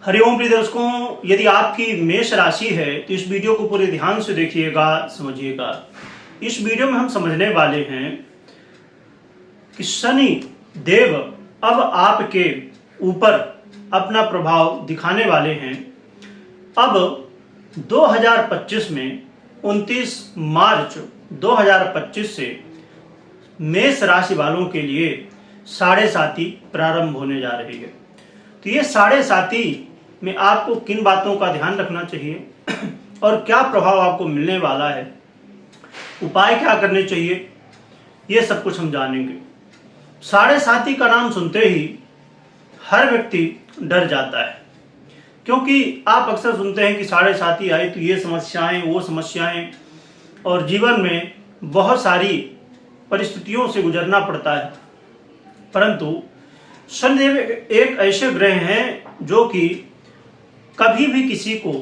हरिओम प्रिय दर्शकों, यदि आपकी मेष राशि है तो इस वीडियो को पूरे ध्यान से देखिएगा, समझिएगा। इस वीडियो में हम समझने वाले हैं कि शनि देव अब आपके ऊपर अपना प्रभाव दिखाने वाले हैं। अब 2025 में 29 मार्च 2025 से मेष राशि वालों के लिए साढ़े साती प्रारंभ होने जा रही है। तो ये साढ़े साती में आपको किन बातों का ध्यान रखना चाहिए और क्या प्रभाव आपको मिलने वाला है, उपाय क्या करने चाहिए, ये सब कुछ हम जानेंगे। साढ़े साती का नाम सुनते ही हर व्यक्ति डर जाता है, क्योंकि आप अक्सर सुनते हैं कि साढ़े साती आई तो ये समस्याएं, वो समस्याएं, और जीवन में बहुत सारी परिस्थितियों से गुजरना पड़ता है। परंतु शनिदेव एक ऐसे ग्रह हैं जो कि कभी भी किसी को,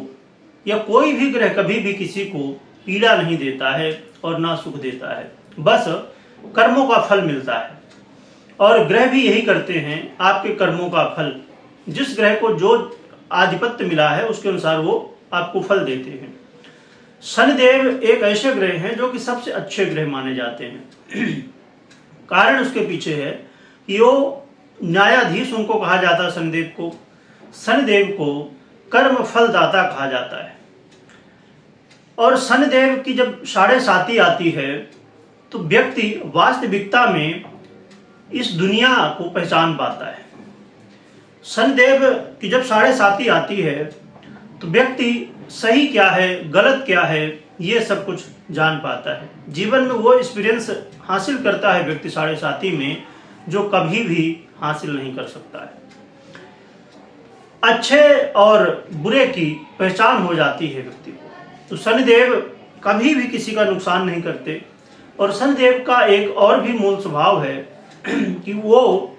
या कोई भी ग्रह कभी भी किसी को पीड़ा नहीं देता है और ना सुख देता है, बस कर्मों का फल मिलता है। और ग्रह भी यही करते हैं, आपके कर्मों का फल, जिस ग्रह को जो आधिपत्य मिला है उसके अनुसार वो आपको फल देते हैं। शनिदेव एक ऐसे ग्रह हैं जो कि सबसे अच्छे ग्रह माने जाते हैं। कारण उसके पीछे है कि वो न्यायाधीश उनको कहा जाता है। शनिदेव को कर्म फलदाता कहा जाता है। और शनिदेव की जब साढ़े साती आती है तो व्यक्ति वास्तविकता में इस दुनिया को पहचान पाता है। शनिदेव की जब साढ़े साती आती है तो व्यक्ति सही क्या है, गलत क्या है, ये सब कुछ जान पाता है। जीवन में वो एक्सपीरियंस हासिल करता है व्यक्ति साढ़े साती में, जो कभी भी हासिल नहीं कर सकता है। अच्छे और बुरे की पहचान हो जाती है व्यक्ति को। तो शनिदेव कभी भी किसी का नुकसान नहीं करते। और शनिदेव का एक और भी मूल स्वभाव है कि वो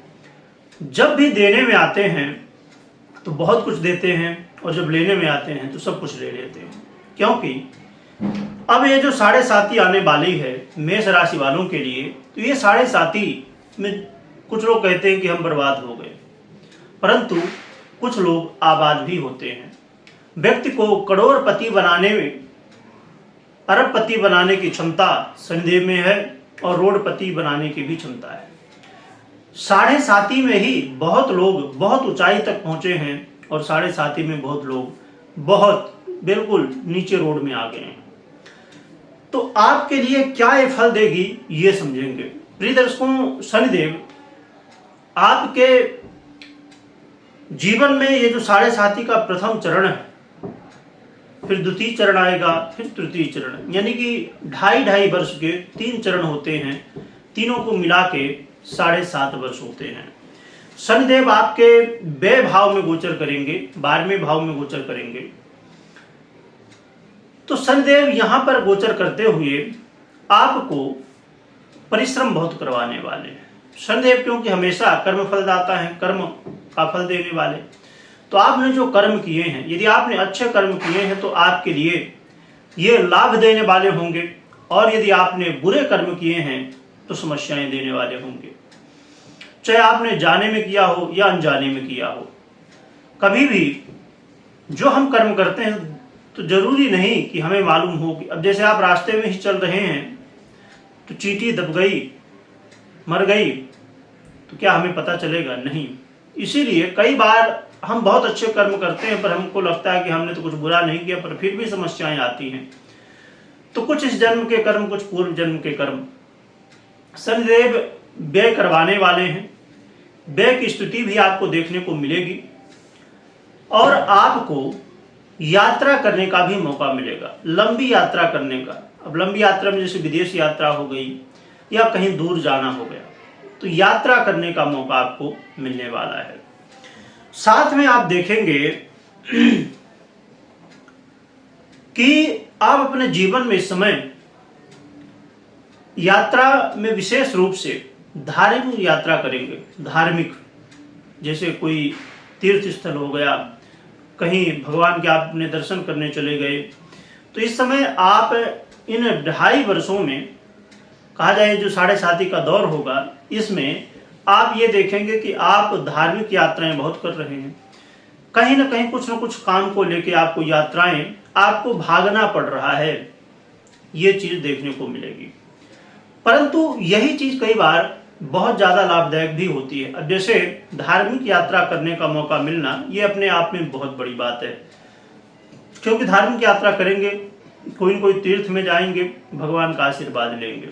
जब भी देने में आते हैं तो बहुत कुछ देते हैं, और जब लेने में आते हैं तो सब कुछ ले लेते हैं। क्योंकि अब ये जो साढ़े साती आने वाली है मेष राशि वालों के लिए, तो ये साढ़े साती में कुछ लोग कहते हैं कि हम बर्बाद हो गए, परंतु कुछ लोग आबाद भी होते हैं। व्यक्ति को करोड़पति बनाने में, अरबपति बनाने की क्षमता शनिदेव में है, और रोडपति बनाने की भी क्षमता है। साढ़े साती में ही बहुत लोग बहुत ऊंचाई तक पहुंचे हैं, और साढ़े साती में बहुत लोग बहुत बिल्कुल नीचे रोड में आ गए हैं। तो आपके लिए क्या ये फल देगी, ये समझेंगे। प्रिय दर्शकों, शनिदेव आपके जीवन में ये जो साढ़े साती का प्रथम चरण है, फिर द्वितीय चरण आएगा, फिर तृतीय चरण, यानी कि 2.5 वर्ष के 3 चरण होते हैं। तीनों को मिला के 7.5 वर्ष होते हैं। शनिदेव आपके व्यय भाव में गोचर करेंगे, 12वें भाव में गोचर करेंगे। तो शनिदेव यहां पर गोचर करते हुए आपको परिश्रम बहुत करवाने वाले हैं। शनिदेव क्योंकि हमेशा कर्म फलदाता है, कर्म का फल देने वाले। तो आपने जो कर्म किए हैं, यदि आपने अच्छे कर्म किए हैं तो आपके लिए ये लाभ देने वाले होंगे, और यदि आपने बुरे कर्म किए हैं तो समस्याएं देने वाले होंगे। चाहे आपने जाने में किया हो या अनजाने में किया हो, कभी भी जो हम कर्म करते हैं तो जरूरी नहीं कि हमें मालूम हो कि, अब जैसे आप रास्ते में ही चल रहे हैं तो चींटी दब गई, मर गई, तो क्या हमें पता चलेगा? नहीं। इसीलिए कई बार हम बहुत अच्छे कर्म करते हैं, पर हमको लगता है कि हमने तो कुछ बुरा नहीं किया, पर फिर भी समस्याएं आती हैं। तो कुछ इस जन्म के कर्म, कुछ पूर्व जन्म के कर्म। शनिदेव व्यय करवाने वाले हैं। व्यय की स्थिति भी आपको देखने को मिलेगी, और आपको यात्रा करने का भी मौका मिलेगा, लंबी यात्रा करने का। अब लंबी यात्रा में जैसे विदेश यात्रा हो गई या कहीं दूर जाना हो गया, तो यात्रा करने का मौका आपको मिलने वाला है। साथ में आप देखेंगे कि आप अपने जीवन में इस समय यात्रा में विशेष रूप से धार्मिक यात्रा करेंगे। धार्मिक, जैसे कोई तीर्थ स्थल हो गया, कहीं भगवान के आपने दर्शन करने चले गए। तो इस समय आप इन 2.5 वर्षों में, कहा जाए जो साढ़े साती का दौर होगा, इसमें आप ये देखेंगे कि आप धार्मिक यात्राएं बहुत कर रहे हैं। कहीं ना कहीं कुछ ना कुछ काम को लेके आपको यात्राएं, आपको भागना पड़ रहा है, ये चीज देखने को मिलेगी। परंतु यही चीज कई बार बहुत ज्यादा लाभदायक भी होती है। अब जैसे धार्मिक यात्रा करने का मौका मिलना, ये अपने आप में बहुत बड़ी बात है, क्योंकि धार्मिक यात्रा करेंगे, कोई न कोई तीर्थ में जाएंगे, भगवान का आशीर्वाद लेंगे।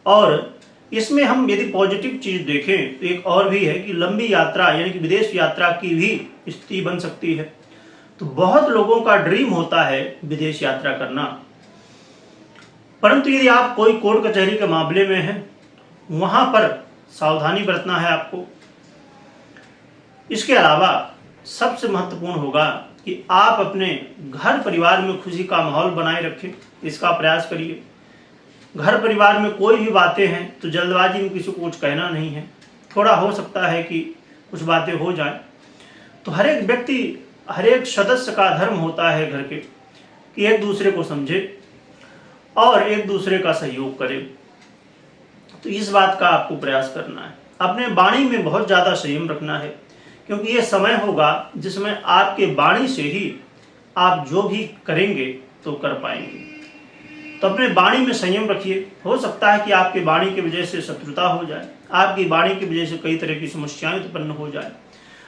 और इसमें हम यदि पॉजिटिव चीज देखें तो एक और भी है कि लंबी यात्रा यानी कि विदेश यात्रा की भी स्थिति बन सकती है। तो बहुत लोगों का ड्रीम होता है विदेश यात्रा करना, परंतु यदि आप कोई कोर्ट कचहरी के मामले में हैं, वहां पर सावधानी बरतना है आपको। इसके अलावा सबसे महत्वपूर्ण होगा कि आप अपने घर परिवार में खुशी का माहौल बनाए रखें, इसका प्रयास करिए। घर परिवार में कोई भी बातें हैं तो जल्दबाजी में किसी को कुछ कहना नहीं है। थोड़ा हो सकता है कि कुछ बातें हो जाएं, तो हर एक व्यक्ति, हर एक सदस्य का धर्म होता है घर के कि एक दूसरे को समझे और एक दूसरे का सहयोग करे। तो इस बात का आपको प्रयास करना है। अपने वाणी में बहुत ज़्यादा संयम रखना है, क्योंकि ये समय होगा जिसमें आपके वाणी से ही आप जो भी करेंगे तो कर पाएंगे। तो अपने वाणी में संयम रखिए। हो सकता है कि आपके वाणी की वजह से शत्रुता हो जाए, आपकी वाणी की वजह से कई तरह की समस्याएं उत्पन्न हो जाए।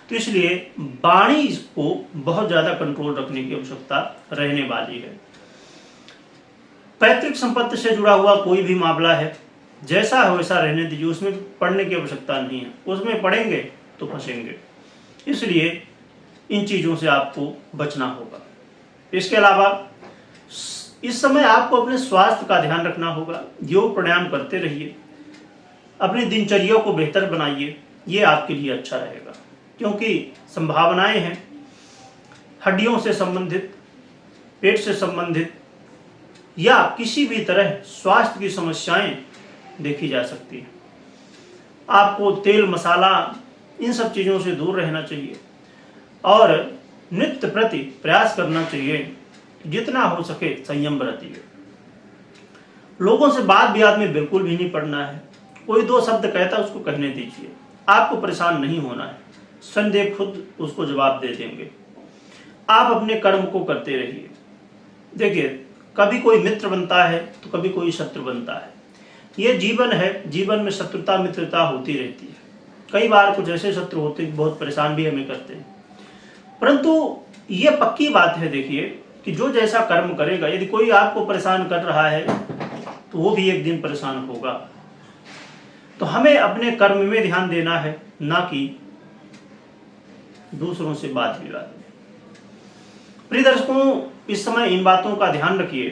तो इसलिए वाणी को बहुत ज़्यादा कंट्रोल रखने की आवश्यकता रहने वाली है। पैतृक संपत्ति से जुड़ा हुआ कोई भी मामला है, जैसा है वैसा रहने दीजिए, उसमें पढ़ने की आवश्यकता नहीं है। उसमें पढ़ेंगे तो फंसेंगे, इसलिए इन चीज़ों से आपको बचना होगा। इसके अलावा इस समय आपको अपने स्वास्थ्य का ध्यान रखना होगा। योग प्राणायाम करते रहिए, अपनी दिनचर्या को बेहतर बनाइए, ये आपके लिए अच्छा रहेगा, क्योंकि संभावनाएं हैं हड्डियों से संबंधित, पेट से संबंधित या किसी भी तरह स्वास्थ्य की समस्याएं देखी जा सकती है। आपको तेल मसाला इन सब चीज़ों से दूर रहना चाहिए और नित्य प्रति प्रयास करना चाहिए, जितना हो सके संयम बरतिए। लोगों से बात विवाद में बिल्कुल भी नहीं पड़ना है। कोई दो शब्द कहता है उसको कहने दीजिए, आपको परेशान नहीं होना है। संदेह खुद उसको जवाब दे देंगे। आप अपने कर्म को करते रहिए। देखिए, कभी कोई मित्र बनता है तो कभी कोई शत्रु बनता है। ये जीवन है, जीवन में शत्रुता मित्रता होती रहती है। कई बार कुछ ऐसे शत्रु होते हैं बहुत परेशान भी हमें करते हैं, परंतु ये पक्की बात है देखिए कि जो जैसा कर्म करेगा, यदि कोई आपको परेशान कर रहा है तो वो भी एक दिन परेशान होगा। तो हमें अपने कर्म में ध्यान देना है, ना कि दूसरों से बात विवाद में। प्रिय दर्शकों, इस समय इन बातों का ध्यान रखिए।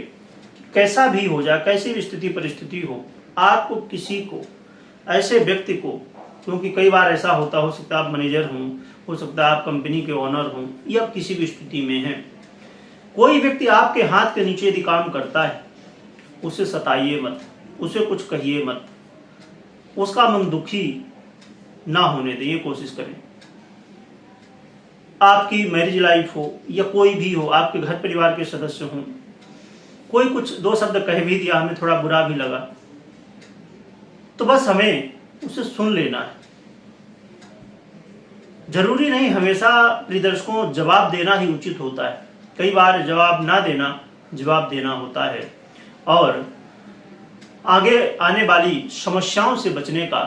कैसा भी हो जाए, कैसी भी स्थिति परिस्थिति हो, आपको किसी को, ऐसे व्यक्ति को, क्योंकि कई बार ऐसा होता, हो सकता है आप मैनेजर हों, हो सकता है आप कंपनी के ओनर हों, या किसी भी स्थिति में हैं, कोई व्यक्ति आपके हाथ के नीचे यदि काम करता है, उसे सताइए मत, उसे कुछ कहिए मत, उसका मन दुखी ना होने दें, कोशिश करें। आपकी मैरिज लाइफ हो या कोई भी हो, आपके घर परिवार के सदस्य हों, कोई कुछ दो शब्द कह भी दिया, हमें थोड़ा बुरा भी लगा, तो बस हमें उसे सुन लेना है। जरूरी नहीं हमेशा प्रिय दर्शकों जवाब देना ही उचित होता है। कई बार जवाब ना देना जवाब देना होता है, और आगे आने वाली समस्याओं से बचने का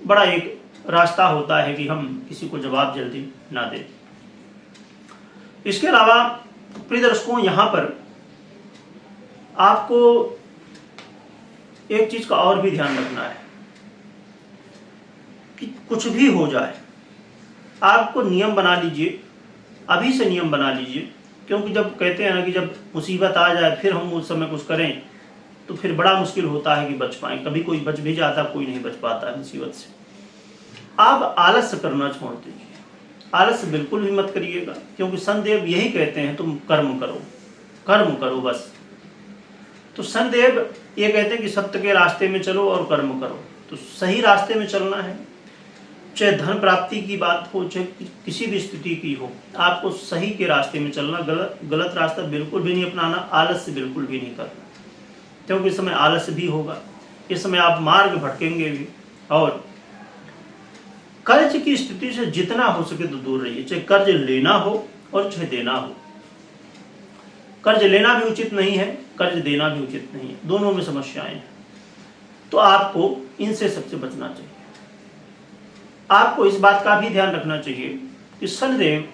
बड़ा एक रास्ता होता है कि हम किसी को जवाब जल्दी ना दें। इसके अलावा प्रिय दर्शकों, यहाँ पर आपको एक चीज का और भी ध्यान रखना है कि कुछ भी हो जाए, आपको नियम बना लीजिए, अभी से नियम बना लीजिए, क्योंकि जब कहते हैं ना कि जब मुसीबत आ जाए फिर हम उस समय कुछ करें तो फिर बड़ा मुश्किल होता है कि बच पाएं। कभी कोई बच भी जाता, कोई नहीं बच पाता है मुसीबत से। आप आलस्य करना छोड़ दीजिए, आलस्य बिल्कुल भी मत करिएगा, क्योंकि शनिदेव यही कहते हैं तुम कर्म करो, कर्म करो बस। तो शनिदेव ये कहते हैं कि सत्य के रास्ते में चलो और कर्म करो। तो सही रास्ते में चलना है, चाहे धन प्राप्ति की बात हो, चाहे किसी भी स्थिति की हो, आपको सही के रास्ते में चलना, गलत रास्ता बिल्कुल भी नहीं अपनाना, आलस्य बिल्कुल भी नहीं करना, क्योंकि इस समय आलस्य भी होगा, इस समय आप मार्ग भटकेंगे भी और कर्ज की स्थिति से जितना हो सके तो दूर रहिए, चाहे कर्ज लेना हो और चाहे देना हो। कर्ज लेना भी उचित नहीं है, कर्ज देना भी उचित नहीं है, दोनों में समस्याएं हैं। तो आपको इनसे सबसे बचना चाहिए। आपको इस बात का भी ध्यान रखना चाहिए कि शनिदेव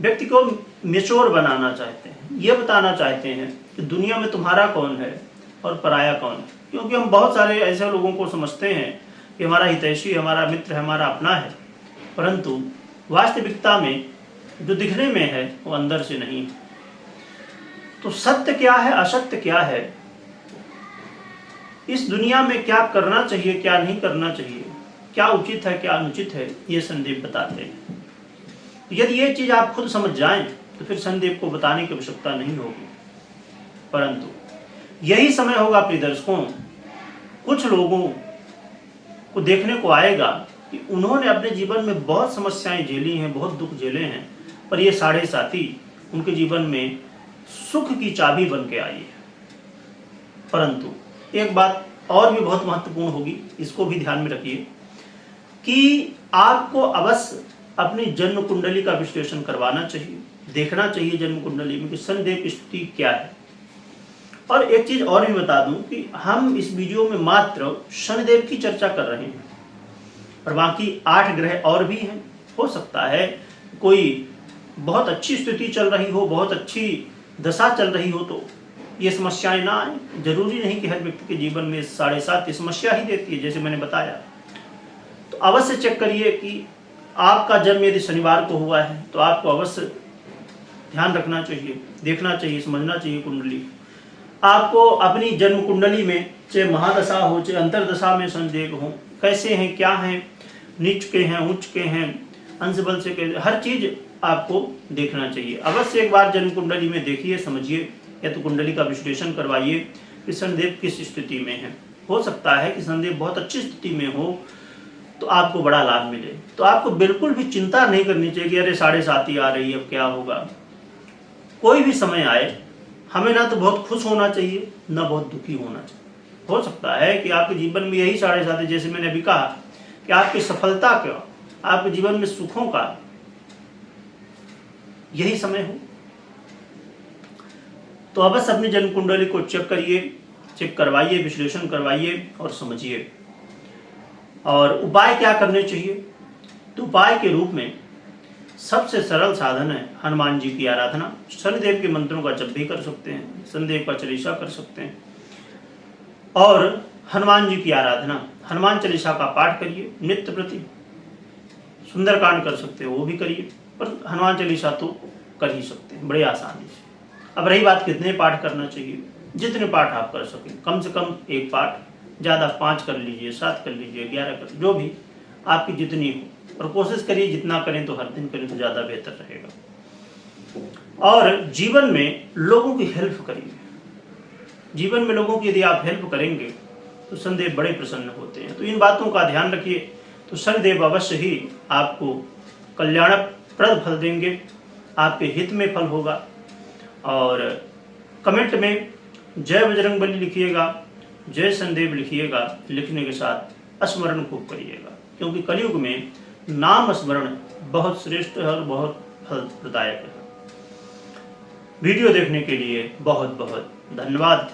व्यक्ति को मेच्योर बनाना चाहते हैं, ये बताना चाहते हैं कि दुनिया में तुम्हारा कौन है और पराया कौन है। क्योंकि हम बहुत सारे ऐसे लोगों को समझते हैं कि हमारा हितैषी, हमारा मित्र, हमारा अपना है, परंतु वास्तविकता में जो दिखने में है वो अंदर से नहीं है। तो सत्य क्या है, असत्य क्या है, इस दुनिया में क्या करना चाहिए, क्या नहीं करना चाहिए, क्या उचित है, क्या अनुचित है, ये शनिदेव बताते हैं। यदि ये चीज आप खुद समझ जाएं तो फिर शनिदेव को बताने की आवश्यकता नहीं होगी। परंतु यही समय होगा प्रिय दर्शकों, कुछ लोगों को देखने को आएगा कि उन्होंने अपने जीवन में बहुत समस्याएं झेली हैं, बहुत दुख झेले हैं, पर ये साढ़े साथी उनके जीवन में सुख की चाबी बन के आई है। परंतु एक बात और भी बहुत महत्वपूर्ण होगी, इसको भी ध्यान में रखिए कि आपको अवश्य अपनी जन्म कुंडली का विश्लेषण करवाना चाहिए, देखना चाहिए जन्म कुंडली में कि शनिदेव की स्थिति क्या है। और एक चीज और भी बता दूं कि हम इस वीडियो में मात्र शनिदेव की चर्चा कर रहे हैं, और बाकी 8 ग्रह और भी हैं। हो सकता है कोई बहुत अच्छी स्थिति चल रही हो, बहुत अच्छी दशा चल रही हो, तो ये समस्याएं ना आए। जरूरी नहीं कि हर व्यक्ति के जीवन में 7.5 समस्या ही देती है, जैसे मैंने बताया। तो अवश्य चेक करिए कि आपका जन्म यदि शनिवार को हुआ है तो आपको अवश्य ध्यान रखना चाहिए, देखना चाहिए, समझना चाहिए कुंडली। आपको अपनी जन्म कुंडली में चाहे महादशा हो, चाहे अंतरदशा में शनिदेव हो, कैसे हैं, क्या हैं, नीच के हैं, उच्च के हैं, अंश बल से के, हर चीज आपको देखना चाहिए। अवश्य एक बार जन्म कुंडली में देखिए, समझिए, या तो कुंडली का विश्लेषण करवाइए कि शनिदेव किस स्थिति में है। हो सकता है कि शनिदेव बहुत अच्छी स्थिति में हो तो आपको बड़ा लाभ मिले। तो आपको बिल्कुल भी चिंता नहीं करनी चाहिए कि अरे 7.5 आ रही है, अब क्या होगा। कोई भी समय आए, हमें ना तो बहुत खुश होना चाहिए, ना बहुत दुखी होना चाहिए। हो सकता है कि आपके जीवन में यही 7.5, जैसे मैंने अभी कहा, कि आपकी सफलता का, आपके जीवन में सुखों का यही समय हो। तो अवश्य अपनी जन्म कुंडली को चेक करिए, चेक करवाइए, विश्लेषण करवाइए और समझिए। और उपाय क्या करने चाहिए, तो उपाय के रूप में सबसे सरल साधन है हनुमान जी की आराधना। शनिदेव के मंत्रों का जप भी कर सकते हैं, शनिदेव का चालीसा कर सकते हैं, और हनुमान जी की आराधना, हनुमान चालीसा का पाठ करिए नित्य प्रति। सुंदरकांड कर सकते हैं, वो भी करिए, पर हनुमान चालीसा तो कर ही सकते हैं बड़े आसानी से। अब रही बात कितने पाठ करना चाहिए, जितने पाठ आप कर सकें, कम से कम 1 पाठ, ज़्यादा 5 कर लीजिए, 7 कर लीजिए, 11 कर, जो भी आपकी जितनी हो। और कोशिश करिए जितना करें तो हर दिन करें तो ज़्यादा बेहतर रहेगा। और जीवन में लोगों की हेल्प करिए। जीवन में लोगों की यदि आप हेल्प करेंगे तो शनिदेव बड़े प्रसन्न होते हैं। तो इन बातों का ध्यान रखिए, तो शनिदेव अवश्य ही आपको कल्याणप्रद फल देंगे, आपके हित में फल होगा। और कमेंट में जय बजरंगबली लिखिएगा, जय शनिदेव लिखिएगा। लिखने के साथ स्मरण खूब करिएगा, क्योंकि कलयुग में नाम स्मरण बहुत श्रेष्ठ है और बहुत फल प्रदायक है। वीडियो देखने के लिए बहुत बहुत धन्यवाद।